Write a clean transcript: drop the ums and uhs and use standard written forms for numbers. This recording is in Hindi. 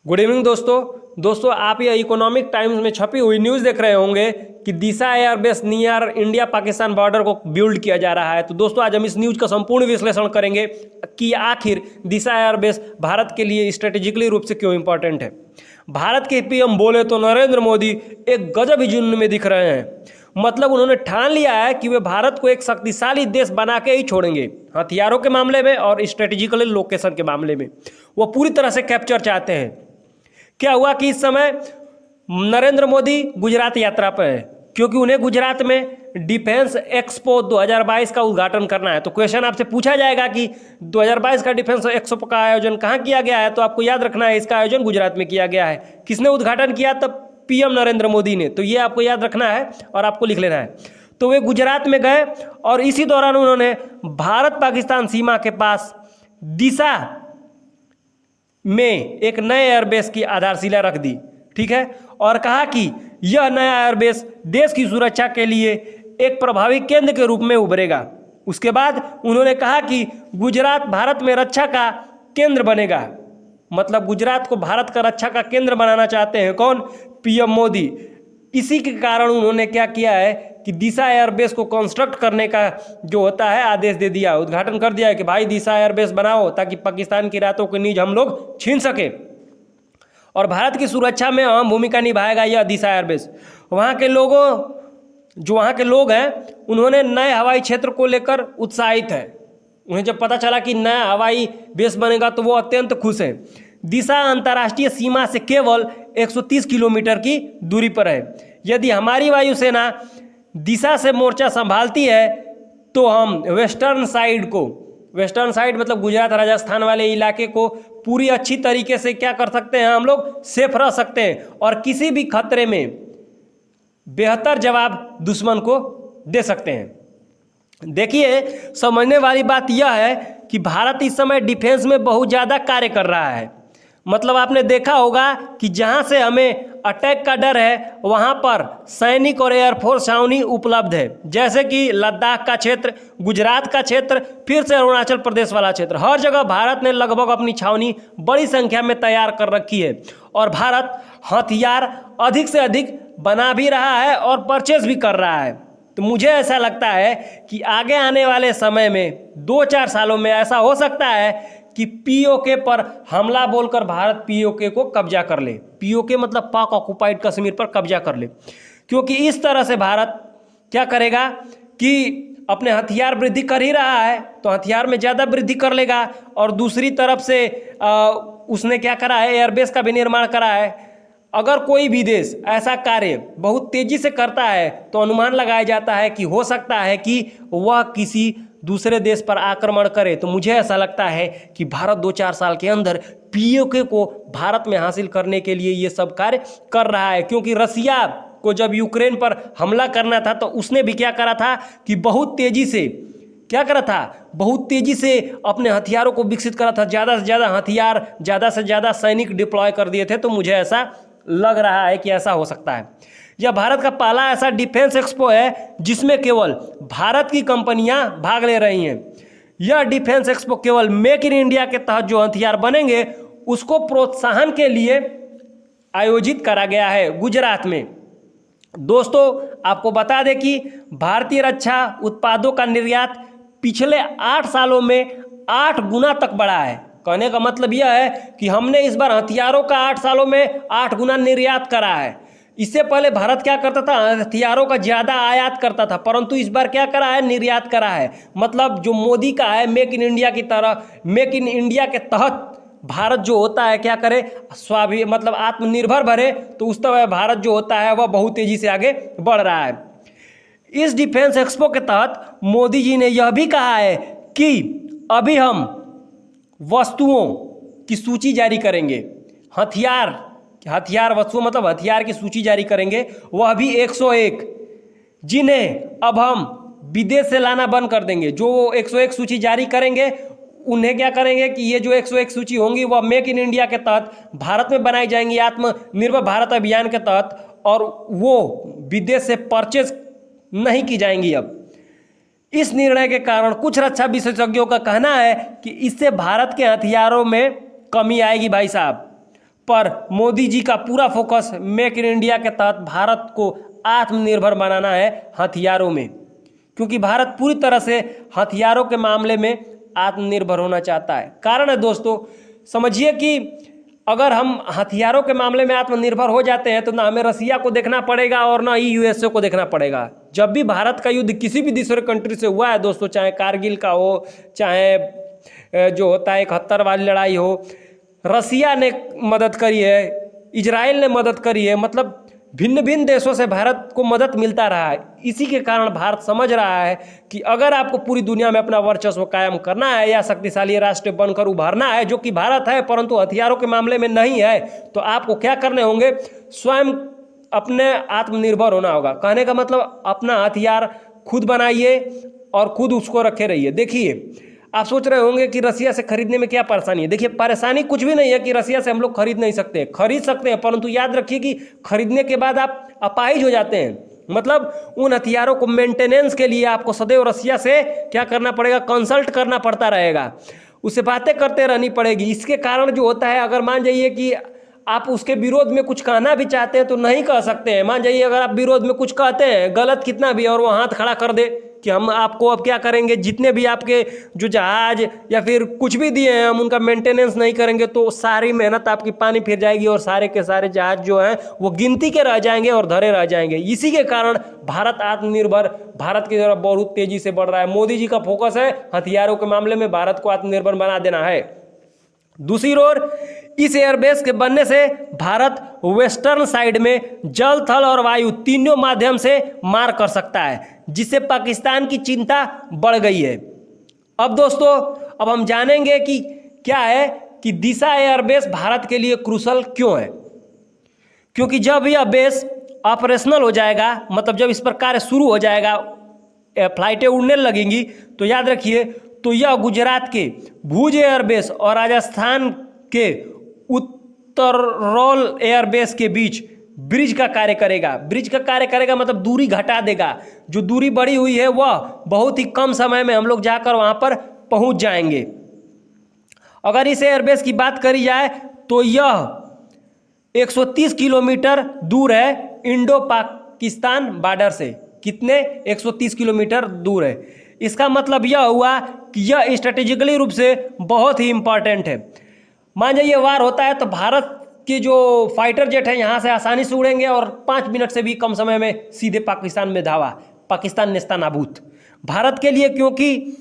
गुड इवनिंग दोस्तों आप ये इकोनॉमिक टाइम्स में छपी हुई न्यूज़ देख रहे होंगे कि दिशा airbase near India Pakistan border को बिल्ड किया जा रहा है। तो दोस्तों आज हम इस न्यूज़ का संपूर्ण विश्लेषण करेंगे कि आखिर दिशा एयरबेस भारत के लिए स्ट्रेटेजिकली रूप से क्यों इंपॉर्टेंट है। भारत के पीएम बोले तो नरेंद्र मोदी एक गजब ही जुनून में दिख रहे हैं। मतलब उन्होंने ठान लिया है कि वे भारत को एक शक्तिशाली देश बना के ही छोड़ेंगे, हथियारों के मामले में और स्ट्रेटेजिकली लोकेशन के मामले में वो पूरी तरह से कैप्चर चाहते हैं। क्या हुआ कि इस समय नरेंद्र मोदी गुजरात यात्रा पर है क्योंकि उन्हें गुजरात में डिफेंस एक्सपो 2022 का उद्घाटन करना है। तो क्वेश्चन आपसे पूछा जाएगा कि 2022 का डिफेंस एक्सपो का आयोजन कहाँ किया गया है, तो आपको याद रखना है इसका आयोजन गुजरात में किया गया है। किसने उद्घाटन किया? तब पीएम नरेंद्र मोदी ने। तो ये आपको याद रखना है और आपको लिख लेना है। तो वे गुजरात में गए और इसी दौरान उन्होंने भारत पाकिस्तान सीमा के पास दिशा में एक नए एयरबेस की आधारशिला रख दी, ठीक है, और कहा कि यह नया एयरबेस देश की सुरक्षा के लिए एक प्रभावी केंद्र के रूप में उभरेगा। उसके बाद उन्होंने कहा कि गुजरात भारत में रक्षा का केंद्र बनेगा। मतलब गुजरात को भारत का रक्षा का केंद्र बनाना चाहते हैं कौन? पीएम मोदी। इसी के कारण उन्होंने क्या किया है कि दिशा एयरबेस को कंस्ट्रक्ट करने का जो होता है आदेश दे दिया, उद्घाटन कर दिया है कि भाई दिशा एयरबेस बनाओ ताकि पाकिस्तान की रातों की नींव हम लोग छीन सके। और भारत की सुरक्षा में अहम भूमिका निभाएगा यह दिशा एयरबेस। वहाँ के लोग हैं उन्होंने नए हवाई क्षेत्र को लेकर उत्साहित है। उन्हें जब पता चला कि नया हवाई बेस बनेगा तो वो अत्यंत खुश हैं। दिशा अंतर्राष्ट्रीय सीमा से केवल 130 किलोमीटर की दूरी पर है। यदि हमारी वायुसेना दिशा से मोर्चा संभालती है तो हम वेस्टर्न साइड मतलब गुजरात राजस्थान वाले इलाके को पूरी अच्छी तरीके से क्या कर सकते हैं, हम लोग सेफ रह सकते हैं और किसी भी खतरे में बेहतर जवाब दुश्मन को दे सकते हैं। देखिए, समझने वाली बात यह है कि भारत इस समय डिफेंस में बहुत ज़्यादा कार्य कर रहा है। मतलब आपने देखा होगा कि जहां से हमें अटैक का डर है वहां पर सैनिक और एयरफोर्स छावनी उपलब्ध है, जैसे कि लद्दाख का क्षेत्र, गुजरात का क्षेत्र, फिर से अरुणाचल प्रदेश वाला क्षेत्र। हर जगह भारत ने लगभग अपनी छावनी बड़ी संख्या में तैयार कर रखी है और भारत हथियार अधिक से अधिक बना भी रहा है और परचेज भी कर रहा है। तो मुझे ऐसा लगता है कि आगे आने वाले समय में 2-4 सालों में ऐसा हो सकता है कि पीओके पर हमला बोलकर भारत पीओके को कब्जा कर ले। पीओके मतलब पाक ऑक्युपाइड कश्मीर पर कब्जा कर ले, क्योंकि इस तरह से भारत क्या करेगा कि अपने हथियार वृद्धि कर ही रहा है तो हथियार में ज़्यादा वृद्धि कर लेगा। और दूसरी तरफ से उसने क्या करा है, एयरबेस का भी निर्माण करा है। अगर कोई भी देश ऐसा कार्य बहुत तेजी से करता है तो अनुमान लगाया जाता है कि हो सकता है कि वह किसी दूसरे देश पर आक्रमण करे। तो मुझे ऐसा लगता है कि भारत 2-4 साल के अंदर पीओके को भारत में हासिल करने के लिए ये सब कार्य कर रहा है। क्योंकि रसिया को जब यूक्रेन पर हमला करना था तो उसने भी क्या करा था कि बहुत तेजी से अपने हथियारों को विकसित करा था। ज़्यादा से ज़्यादा हथियार, ज़्यादा से ज़्यादा सैनिक डिप्लॉय कर दिए थे। तो मुझे ऐसा लग रहा है कि ऐसा हो सकता है। यह भारत का पहला ऐसा डिफेंस एक्सपो है जिसमें केवल भारत की कंपनियां भाग ले रही हैं। यह डिफेंस एक्सपो केवल मेक इन इंडिया के तहत जो हथियार बनेंगे उसको प्रोत्साहन के लिए आयोजित करा गया है गुजरात में। दोस्तों आपको बता दें कि भारतीय रक्षा उत्पादों का निर्यात पिछले 8 सालों में 8 गुना तक बढ़ा है। कहने का मतलब यह है कि हमने इस बार हथियारों का 8 सालों में 8 गुना निर्यात करा है। इससे पहले भारत क्या करता था, हथियारों का ज़्यादा आयात करता था, परंतु इस बार क्या करा है, निर्यात करा है। मतलब जो मोदी का है मेक इन इंडिया की तरह, मेक इन इंडिया के तहत भारत जो होता है क्या करे, मतलब आत्मनिर्भर बने। तो उस तरह भारत जो होता है वह बहुत तेज़ी से आगे बढ़ रहा है। इस डिफेंस एक्सपो के तहत मोदी जी ने यह भी कहा है कि अभी हम वस्तुओं की सूची जारी करेंगे, हथियार वस्तुओं मतलब हथियार की सूची जारी करेंगे, वह भी 101, जिन्हें अब हम विदेश से लाना बंद कर देंगे। जो 101 सूची जारी करेंगे उन्हें क्या करेंगे कि ये जो 101 सूची होंगी वह मेक इन इंडिया के तहत भारत में बनाई जाएंगी, आत्मनिर्भर भारत अभियान के तहत, और वो विदेश से परचेज नहीं की जाएंगी। अब इस निर्णय के कारण कुछ रक्षा विशेषज्ञों का कहना है कि इससे भारत के हथियारों में कमी आएगी भाई साहब। पर मोदी जी का पूरा फोकस मेक इन इंडिया के तहत भारत को आत्मनिर्भर बनाना है हथियारों में, क्योंकि भारत पूरी तरह से हथियारों के मामले में आत्मनिर्भर होना चाहता है। कारण है दोस्तों, समझिए कि अगर हम हथियारों के मामले में आत्मनिर्भर हो जाते हैं तो ना हमें रसिया को देखना पड़ेगा और ना ही यूएसए को देखना पड़ेगा। जब भी भारत का युद्ध किसी भी दूसरे कंट्री से हुआ है दोस्तों, चाहे कारगिल का हो, चाहे जो होता है 71 वाली लड़ाई हो, रसिया ने मदद करी है, इजराइल ने मदद करी है, मतलब भिन्न भिन्न देशों से भारत को मदद मिलता रहा है। इसी के कारण भारत समझ रहा है कि अगर आपको पूरी दुनिया में अपना वर्चस्व कायम करना है या शक्तिशाली राष्ट्र बनकर उभरना है, जो कि भारत है परंतु हथियारों के मामले में नहीं है, तो आपको क्या करने होंगे, स्वयं अपने आत्मनिर्भर होना होगा। कहने का मतलब अपना हथियार खुद बनाइए और खुद उसको रखे रहिए। देखिए, आप सोच रहे होंगे कि रसिया से खरीदने में क्या परेशानी है। देखिए, परेशानी कुछ भी नहीं है कि रसिया से हम लोग खरीद नहीं सकते, खरीद सकते हैं, परंतु याद रखिए कि खरीदने के बाद आप अपाहिज हो जाते हैं। मतलब उन हथियारों को मेंटेनेंस के लिए आपको सदैव रसिया से क्या करना पड़ेगा, कंसल्ट करना पड़ता रहेगा, उससे बातें करते रहनी पड़ेगी। इसके कारण जो होता है, अगर मान जाइए कि आप उसके विरोध में कुछ कहना भी चाहते हैं तो नहीं कह सकते हैं। मान जाइए अगर आप विरोध में कुछ कहते हैं, गलत कितना भी, और वो हाथ खड़ा कर दे कि हम आपको अब क्या करेंगे, जितने भी आपके जो जहाज या फिर कुछ भी दिए हैं हम उनका मेंटेनेंस नहीं करेंगे, तो सारी मेहनत आपकी पानी फिर जाएगी और सारे के सारे जहाज जो हैं वो गिनती के रह जाएंगे और धरे रह जाएंगे। इसी के कारण भारत आत्मनिर्भर, भारत की तरफ बहुत तेजी से बढ़ रहा है। मोदी जी का फोकस है हथियारों के मामले में भारत को आत्मनिर्भर बना देना है। दूसरी ओर इस एयरबेस के बनने से भारत वेस्टर्न साइड में जल, थल और वायु तीनों माध्यम से मार कर सकता है, जिससे पाकिस्तान की चिंता बढ़ गई है। अब दोस्तों, अब हम जानेंगे कि क्या है कि दिशा एयरबेस भारत के लिए क्रूशल क्यों है। क्योंकि जब यह बेस ऑपरेशनल हो जाएगा, मतलब जब इस पर कार्य शुरू हो जाएगा, फ्लाइटें उड़ने लगेंगी, तो याद रखिए, तो यह गुजरात के भुज एयरबेस और राजस्थान के उत्तरौल एयरबेस के बीच ब्रिज का कार्य करेगा। ब्रिज का कार्य करेगा मतलब दूरी घटा देगा। जो दूरी बढ़ी हुई है वह बहुत ही कम समय में हम लोग जाकर वहां पर पहुंच जाएंगे। अगर इस एयरबेस की बात करी जाए तो यह 130 किलोमीटर दूर है इंडो पाकिस्तान बॉर्डर से। कितने? 130 किलोमीटर दूर है। इसका मतलब यह हुआ कि यह स्ट्रेटेजिकली रूप से बहुत ही इंपॉर्टेंट है। मान जाइए वार होता है तो भारत के जो फाइटर जेट हैं यहाँ से आसानी से उड़ेंगे और 5 मिनट से भी कम समय में सीधे पाकिस्तान में धावा, पाकिस्तान नेस्तानाबूद। भारत के लिए, क्योंकि